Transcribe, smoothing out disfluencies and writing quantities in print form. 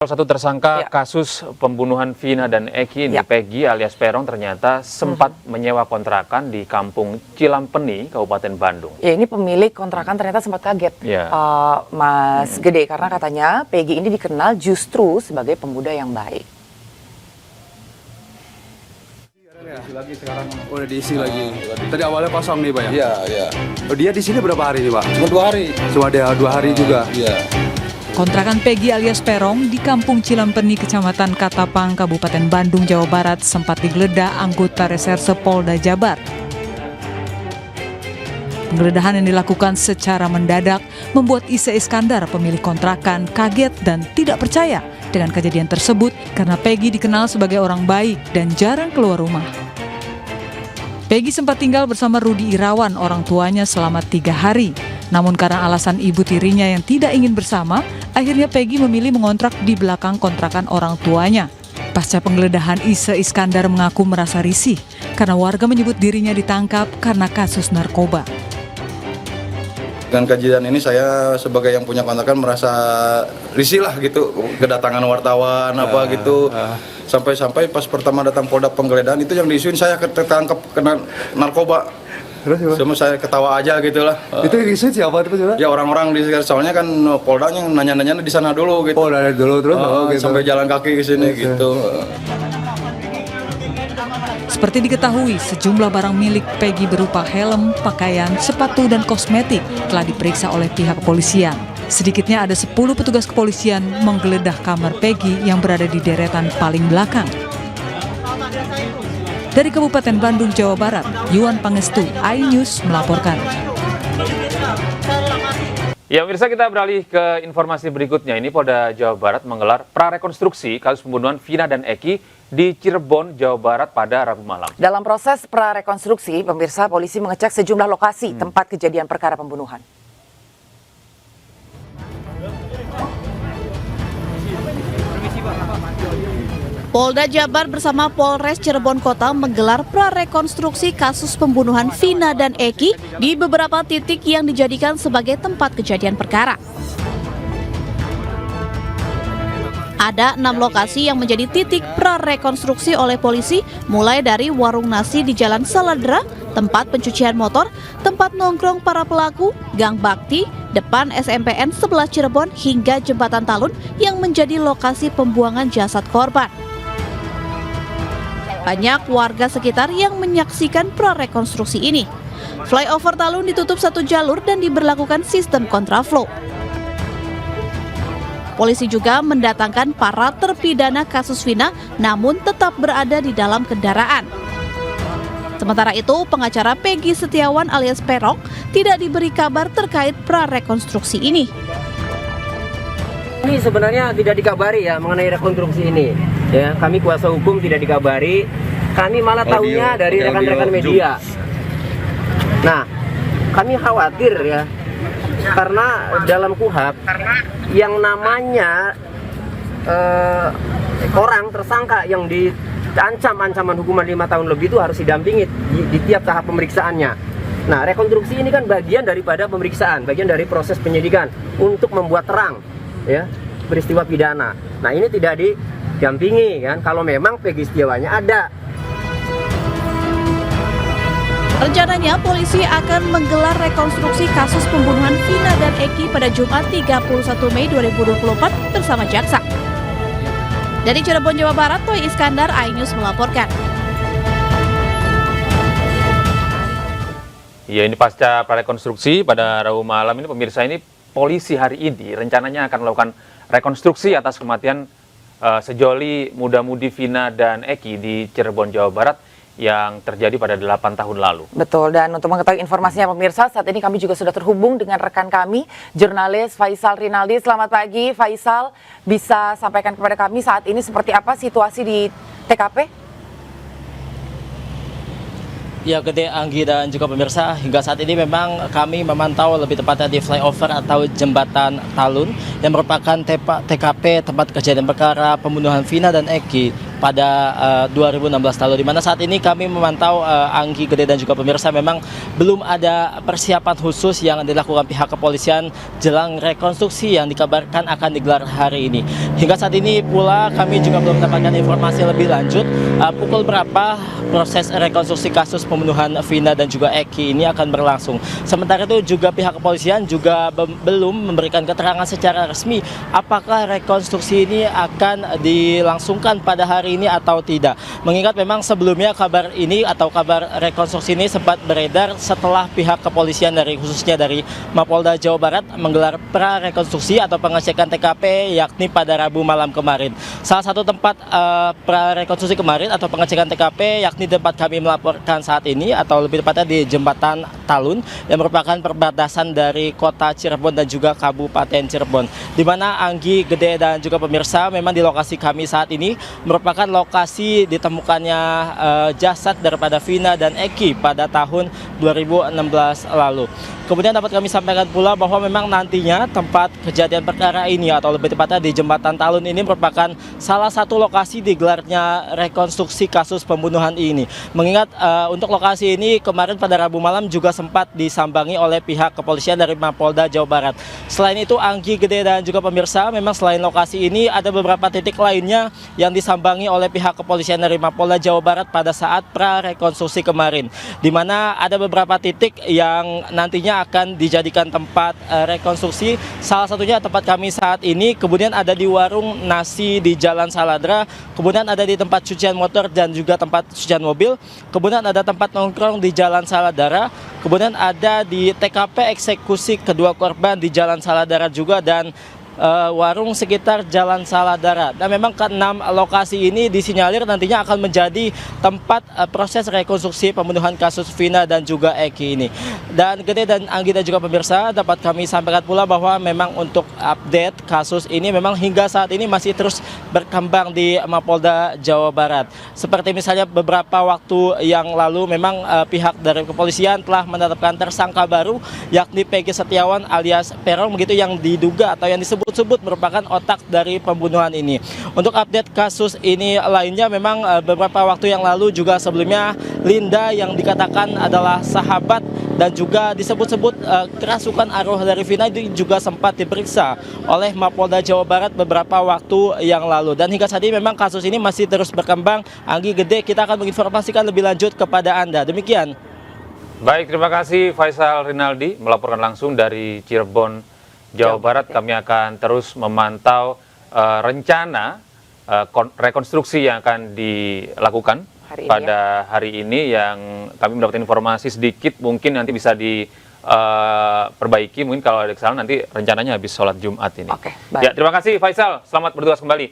Salah satu tersangka kasus pembunuhan Vina dan Eki ini, Peggy alias Peron, ternyata sempat menyewa kontrakan di Kampung Cilampeni, Kabupaten Bandung. Ya, ini pemilik kontrakan ternyata sempat kaget, Mas Gede, karena katanya Peggy ini dikenal justru sebagai pemuda yang baik. Diisi lagi sekarang. Udah diisi lagi. Tadi awalnya kosong nih, Pak ya? Iya, iya. Oh, dia di sini berapa hari nih, Pak? Cuma 2 hari. Cuma ada 2 hari juga. Iya. Kontrakan Peggy alias Perong di Kampung Cilampeni, Kecamatan Katapang, Kabupaten Bandung, Jawa Barat sempat digeledah anggota reserse Polda Jabar. Penggeledahan yang dilakukan secara mendadak membuat Isa Iskandar, pemilik kontrakan, kaget dan tidak percaya dengan kejadian tersebut karena Peggy dikenal sebagai orang baik dan jarang keluar rumah. Peggy sempat tinggal bersama Rudi Irawan, orang tuanya, selama 3 hari. Namun karena alasan ibu tirinya yang tidak ingin bersama, akhirnya Peggy memilih mengontrak di belakang kontrakan orang tuanya. Pasca penggeledahan, Isa Iskandar mengaku merasa risih karena warga menyebut dirinya ditangkap karena kasus narkoba. Dengan kejadian ini saya sebagai yang punya kontrakan merasa risih lah gitu, kedatangan wartawan gitu. Sampai-sampai pas pertama datang Polda penggeledahan itu yang diisuin saya ketangkep kena narkoba. Terus Cuma saya ketawa aja gitu lah. itu diisi siapa itu, Pak? Ya orang-orang di sekitar, soalnya kan Poldanya nanya-nanya di sana dulu gitu. Oh, dari dulu terus gitu. Sampai jalan kaki ke sini gitu. Seperti diketahui, sejumlah barang milik Peggy berupa helm, pakaian, sepatu, dan kosmetik telah diperiksa oleh pihak kepolisian. Sedikitnya ada 10 petugas kepolisian menggeledah kamar Peggy yang berada di deretan paling belakang. Dari Kabupaten Bandung, Jawa Barat, Yuan Pangestu, iNews melaporkan. Ya, pemirsa, kita beralih ke informasi berikutnya. Ini Polda Jawa Barat menggelar prarekonstruksi kasus pembunuhan Vina dan Eki di Cirebon, Jawa Barat pada Rabu malam. Dalam proses prarekonstruksi, pemirsa, polisi mengecek sejumlah lokasi tempat kejadian perkara pembunuhan. Polda Jabar bersama Polres Cirebon Kota menggelar prarekonstruksi kasus pembunuhan Vina dan Eki di beberapa titik yang dijadikan sebagai tempat kejadian perkara. Ada 6 lokasi yang menjadi titik prarekonstruksi oleh polisi, mulai dari warung nasi di Jalan Saladra, tempat pencucian motor, tempat nongkrong para pelaku, Gang Bakti, depan SMPN 11 Cirebon, hingga Jembatan Talun yang menjadi lokasi pembuangan jasad korban. Banyak warga sekitar yang menyaksikan prarekonstruksi ini. Flyover Talun ditutup 1 jalur dan diberlakukan sistem kontraflow. Polisi juga mendatangkan para terpidana kasus Vina, namun tetap berada di dalam kendaraan. Sementara itu, pengacara Peggy Setiawan alias Perong tidak diberi kabar terkait prarekonstruksi ini. Ini sebenarnya tidak dikabari ya mengenai rekonstruksi ini. Ya, kami kuasa hukum tidak dikabari. Kami malah tahunya dari rekan-rekan media. Nah, kami khawatir ya, karena dalam KUHP yang namanya orang tersangka yang diancam ancaman hukuman 5 tahun lebih itu harus didampingi di tiap tahap pemeriksaannya. Nah, rekonstruksi ini kan bagian daripada pemeriksaan, bagian dari proses penyidikan untuk membuat terang ya peristiwa pidana. Nah, ini tidak didampingi kan kalau memang Peggy Setiawannya ada. Rencananya polisi akan menggelar rekonstruksi kasus pembunuhan Vina dan Eki pada Jumat 31 Mei 2024 bersama jaksa. Dari Cirebon, Jawa Barat, Toy Iskandar, iNews melaporkan. Ya, ini pasca prarekonstruksi pada Rabu malam ini, pemirsa, ini polisi hari ini rencananya akan melakukan rekonstruksi atas kematian sejoli muda-mudi Vina dan Eki di Cirebon, Jawa Barat yang terjadi pada 8 tahun lalu. Betul, dan untuk mengetahui informasinya pemirsa, saat ini kami juga sudah terhubung dengan rekan kami, jurnalis Faisal Rinaldi. Selamat pagi Faisal, bisa sampaikan kepada kami saat ini seperti apa situasi di TKP? Ya, Gede, Anggi, dan juga pemirsa, hingga saat ini memang kami memantau lebih tepatnya di flyover atau Jembatan Talun yang merupakan TKP tempat kejadian perkara pembunuhan Vina dan Eki pada 2016 lalu, di mana saat ini kami memantau Anggi Gede dan juga pemirsa memang belum ada persiapan khusus yang dilakukan pihak kepolisian jelang rekonstruksi yang dikabarkan akan digelar hari ini. Hingga saat ini pula kami juga belum mendapatkan informasi lebih lanjut pukul berapa proses rekonstruksi kasus pembunuhan Vina dan juga Eki ini akan berlangsung. Sementara itu juga pihak kepolisian juga belum memberikan keterangan secara resmi apakah rekonstruksi ini akan dilangsungkan pada hari ini atau tidak. Mengingat memang sebelumnya kabar ini atau kabar rekonstruksi ini sempat beredar setelah pihak kepolisian khususnya dari Mapolda Jawa Barat menggelar pra-rekonstruksi atau pengecekan TKP yakni pada Rabu malam kemarin. Salah satu tempat pra-rekonstruksi kemarin atau pengecekan TKP yakni tempat kami melaporkan saat ini atau lebih tepatnya di Jembatan Talun yang merupakan perbatasan dari kota Cirebon dan juga Kabupaten Cirebon, di mana Anggi Gede dan juga pemirsa memang di lokasi kami saat ini merupakan lokasi ditemukannya jasad daripada Vina dan Eki pada tahun 2016 lalu. Kemudian dapat kami sampaikan pula bahwa memang nantinya tempat kejadian perkara ini atau lebih tepatnya di Jembatan Talun ini merupakan salah satu lokasi digelarnya rekonstruksi kasus pembunuhan ini. Mengingat untuk lokasi ini kemarin pada Rabu malam juga sempat disambangi oleh pihak kepolisian dari Mapolda Jawa Barat. Selain itu Anggi Gede dan juga pemirsa memang selain lokasi ini ada beberapa titik lainnya yang disambangi oleh pihak kepolisian dari Mapolda Jawa Barat pada saat pra-rekonstruksi kemarin, di mana ada beberapa titik yang nantinya akan dijadikan tempat rekonstruksi. Salah satunya tempat kami saat ini, kemudian ada di warung nasi di Jalan Saladra, kemudian ada di tempat cucian motor dan juga tempat cucian mobil, kemudian ada tempat nongkrong di Jalan Saladara, kemudian ada di TKP eksekusi kedua korban di Jalan Saladara juga, dan warung sekitar Jalan Saladara. Dan memang ke-6 lokasi ini disinyalir nantinya akan menjadi tempat proses rekonstruksi pembunuhan kasus Vina dan juga Eki ini. Dan Gede dan Anggi dan juga pemirsa dapat kami sampaikan pula bahwa memang untuk update kasus ini memang hingga saat ini masih terus berkembang di Mapolda Jawa Barat. Seperti misalnya beberapa waktu yang lalu memang pihak dari kepolisian telah menetapkan tersangka baru yakni Peggy Setiawan alias Peron begitu, yang diduga atau yang disebut merupakan otak dari pembunuhan ini. Untuk update kasus ini lainnya memang beberapa waktu yang lalu juga sebelumnya Linda yang dikatakan adalah sahabat dan juga disebut-sebut kerasukan arwah dari Vina itu juga sempat diperiksa oleh Mapolda Jawa Barat beberapa waktu yang lalu. Dan hingga saat ini memang kasus ini masih terus berkembang. Anggi Gede, kita akan menginformasikan lebih lanjut kepada Anda. Demikian. Baik, terima kasih Faisal Rinaldi melaporkan langsung dari Cirebon, Jawa Barat. Kami akan terus memantau rencana rekonstruksi yang akan dilakukan pada hari ini, yang kami mendapat informasi sedikit mungkin nanti bisa diperbaiki mungkin kalau ada kesalahan nanti rencananya habis sholat Jumat ini. Oke, baik. Ya, terima kasih Faisal, selamat bertugas kembali.